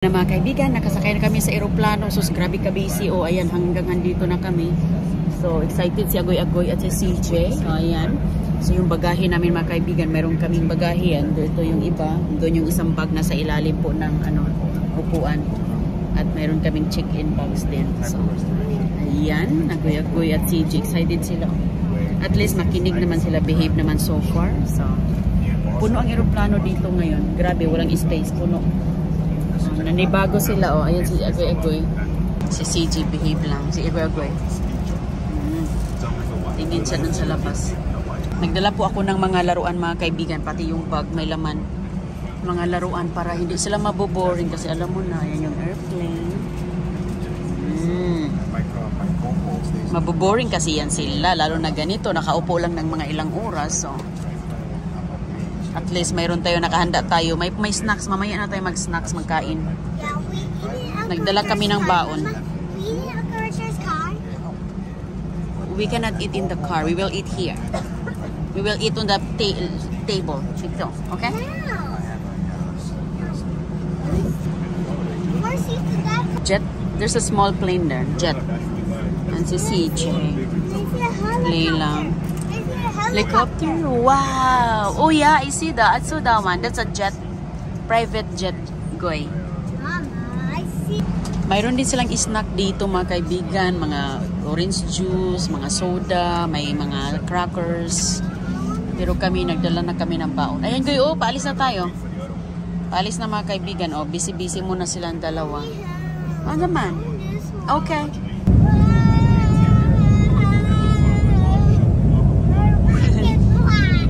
Na mga kaibigan, nakasakay na kami sa eroplano. So grabe ka busy. O ayan, hanggang dito na kami. So excited si Agoy-Agoy at si CJ. So ayan. So yung bagahe namin mga kaibigan, meron kaming bagahe yan. Ito yung iba. Doon yung isang bag na sa ilalim po ng upuan. At meron kaming check-in bags din. So ayan, Agoy-Agoy at CJ. Excited sila. At least makinig naman sila, behave naman so far. So puno ang eroplano dito ngayon. Grabe, walang space, puno. Nanibago sila, oh. Ayan si Agoy-Agoy. Si CJ behave lang. Si Agoy-Agoy. Tingin siya dun sa labas. Nagdala po ako ng mga laruan mga kaibigan. Pati yung bag may laman. Mga laruan para hindi sila maboboring. Kasi alam mo na, yan yung airplane. Maboboring kasi yan sila. Lalo na ganito, nakaupo lang ng mga ilang oras. So at least mayroon tayo, nakahanda tayo. May snacks. Mamaya na tayo mag-snacks, magkain. Nagdala kami ng baon. We cannot eat in the car. We will eat here. We will eat on the table. Dito. Okay? Jet. There's a small plane there. Jet. And si CJ. Play lang. Helicopter? Wow! Oh yeah, I see that. I saw that one. That's a jet. Private jet. Goy. Mama, I see. Mayroon din silang snack dito mga kaibigan. Mga orange juice, mga soda, may mga crackers. Pero kami, nagdala na kami ng baon. Ayan Goy, oh, paalis na tayo. Paalis na mga kaibigan. Oh, busy-busy muna silang dalawa. Oh naman. Okay.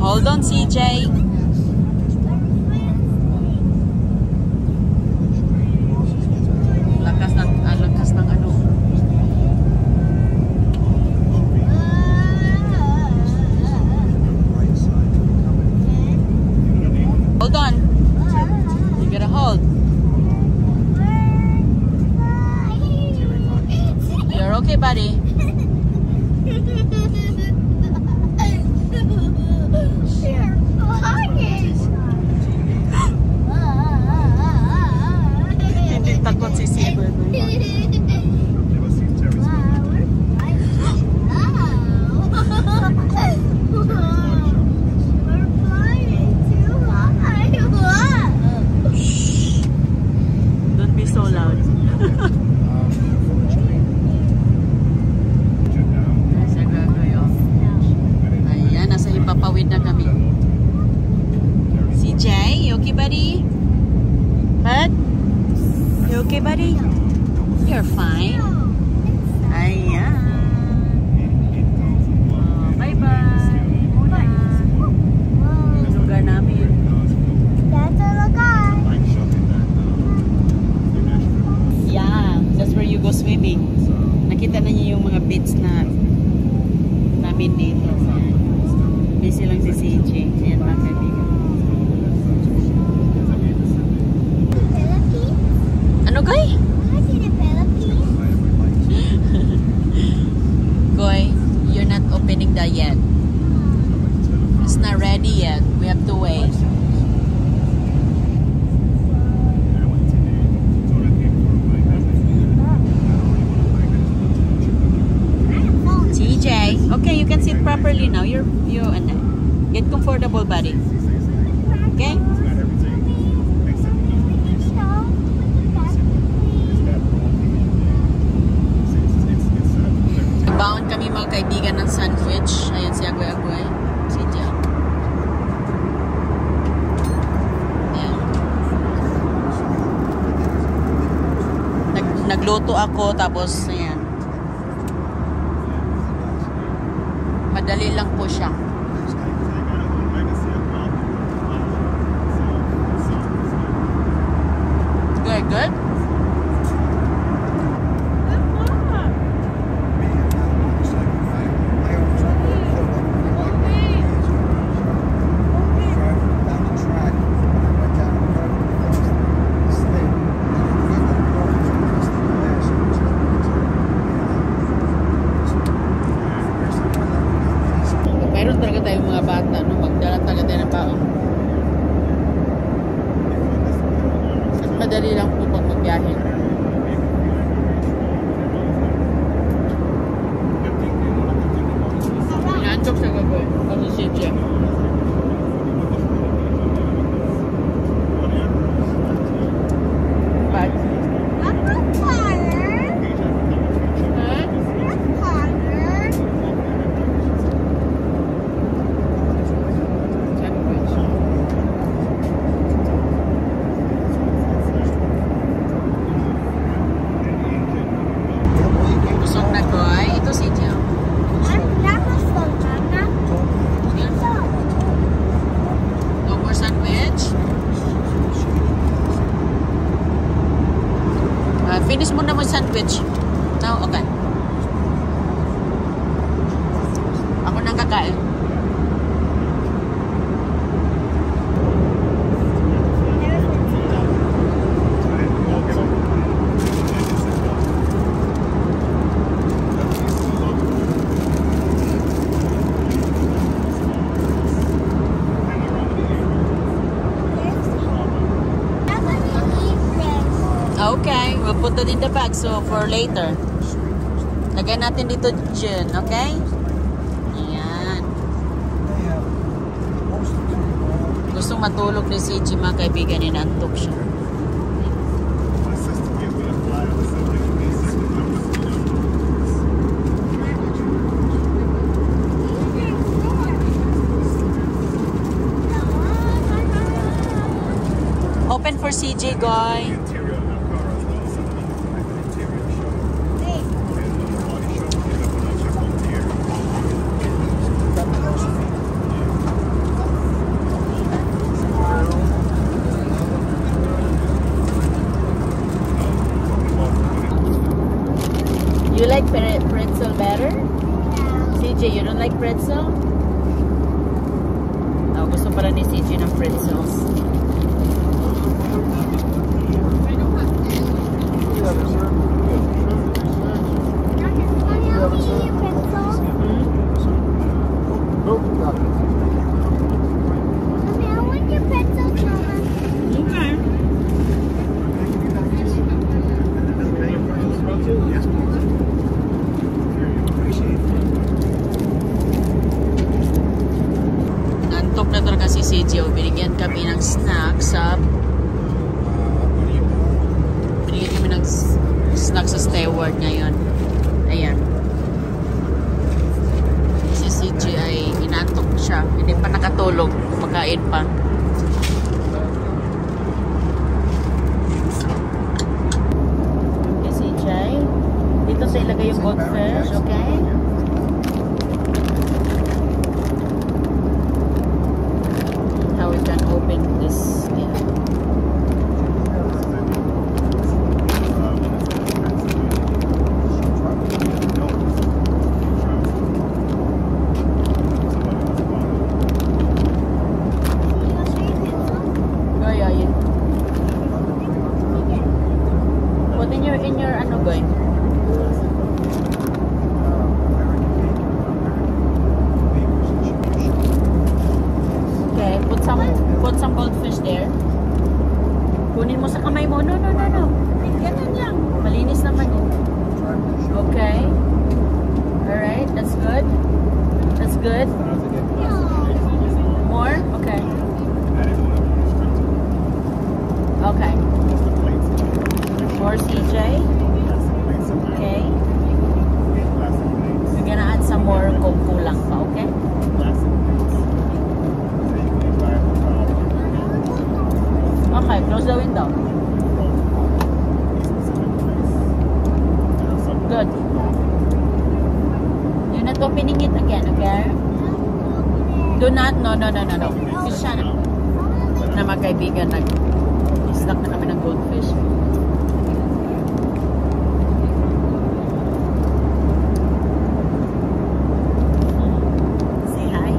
Hold on, CJ. Lakas ng ano. Hold on. You gotta hold. You're okay, buddy. Takot si Silver. Don't be so loud. Ayan, nasa Himpapawid na kami. CJ, you okay, buddy? Bud? You okay, buddy? You're fine. Ayan. Oh, bye-bye. Muna. Yung lugar namin. That's the lugar. Yeah, that's where you go swimming. Nakita na niyo yung mga beach na namin dito. Busy lang si CJ. Ayan mga kaibigan. Ano, Goy? Goy, you're not opening that yet. It's not ready yet. We have to wait. CJ, okay, you can sit properly now. You and get comfortable, buddy. Okay? Baon kami mga kaibigan ng sandwich. Ayan si Agoy-Agoy. Si Jack. Ayan. Nagluto ako tapos ayan. Madali lang po siya. Good, good. Mayroon talaga tayong mga bata, no? Magdala talaga tayo ng baon. At madali lang po pag I'm not tired. Huh? I'm tired. Sandwich. Busog na ko ay. Ito si Jill. I'm not a slow mama. So, No more sandwich. Finish mo na mo sandwich. No? Okay. Ako nang kakain. I'm gonna eat this. Okay, we'll put that in the bag so for later. Lagyan natin dito dyan, okay? Ayan. Gustong matulog ni CG, mga kaibigan, inantok siya. Open for CJ, guy. You like pretzel better? CJ, you don't like pretzel? Oh, gusto pala ni CJ ng pretzels. Okay. Nantok na talaga si CJ. Binigyan kami ng snack sa Steward ngayon. Ayan. Si CJ ay inantok siya. Hindi pa nakatulog. Kumakain pa. Okay, CJ. Dito sa ilagay yung goldfish, okay? How we can open this. Yeah. Put in your ano going? Okay, put some goldfish there. Kunin mo sa kamay mo. No. Ganun lang. Malinis naman yun. Okay. Alright, that's good. That's good. More? Okay. Okay. More CJ. Okay. We're gonna add some more kung kulang pa, okay? Okay, close the window. Good. You're not opening it again, okay? Do not, no. Siya na mga kaibigan, nag-snack na kami ng goldfish. Say hi.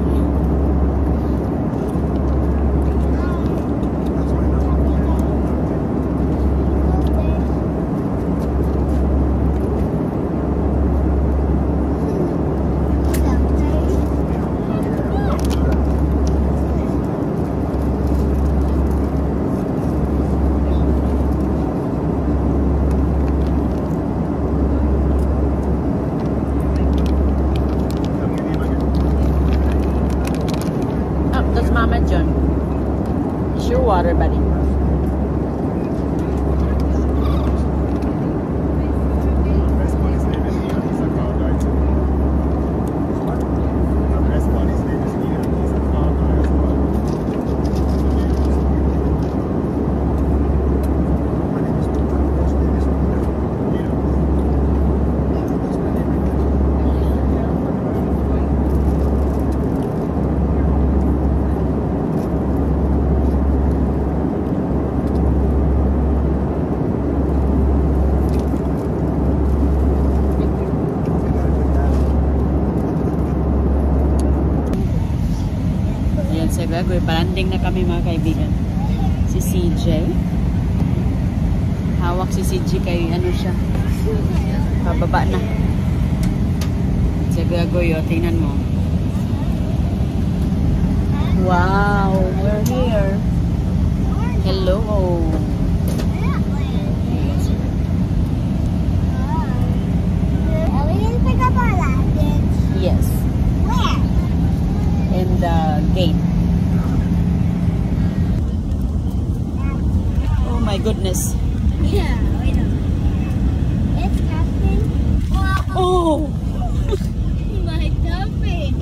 agoy. Palanding na kami mga kaibigan. Si CJ. Hawak si CJ kay ano siya. Pababa na. Si agoy, oh, tingnan mo. Wow, we're here. Hello. We didn't pick up our luggage. Yes. Where? In the gate. Oh my goodness. Yeah, we know. It's Captain. Oh! My dumpy.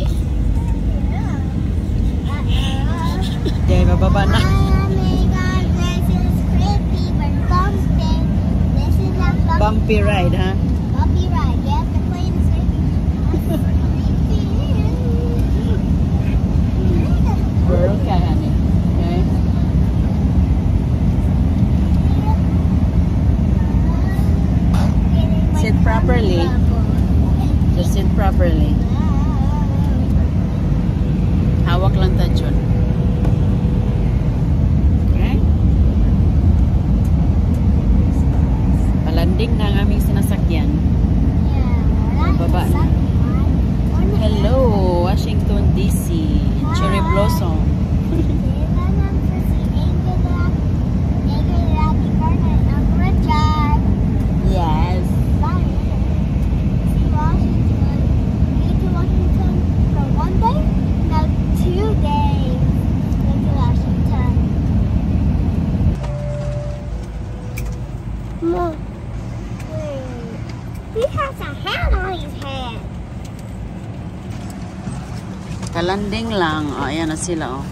Okay, bababa na. Oh my God, this is creepy but bumpy. This is a Bumpy ride, ha? bumpy ride. Yes, the plane is We're okay, honey. Okay? Sit properly. Just sit properly. Hawak lang ta, John. Okay? Palanding na ang aming sinasakyan. Baba na. Hello, Washington DC. Cherry Blossom. Yes. Mom, he has a hat on his head. Kalanding lang. Oh, ayan na sila, oh.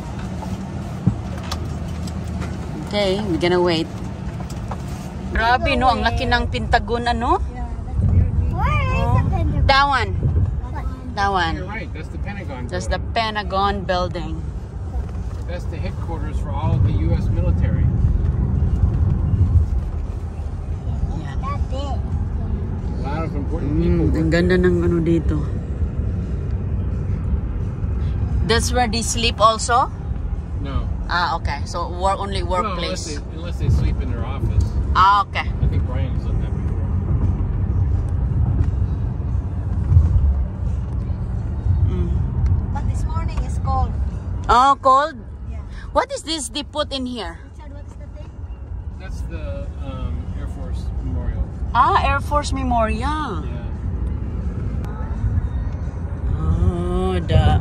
Okay, we're gonna wait. Grabe, no? Ang laki ng Pentagon, ano? Where is the Pentagon? That one. That You're one. right, that's the Pentagon. That's the Pentagon building. That's the headquarters for all of the U.S. military. Ayan. That big. A lot of important people. Ang ganda ng ano dito. That's where they sleep also? No. Ah, okay. So, only No, workplace. unless they sleep in their office. Ah, okay. I think Brian has done that before. But this morning is cold. Oh, cold? Yeah. What is this they put in here? Richard, what is the thing? That's the Air Force Memorial. Ah, Air Force Memorial. Yeah. Oh, the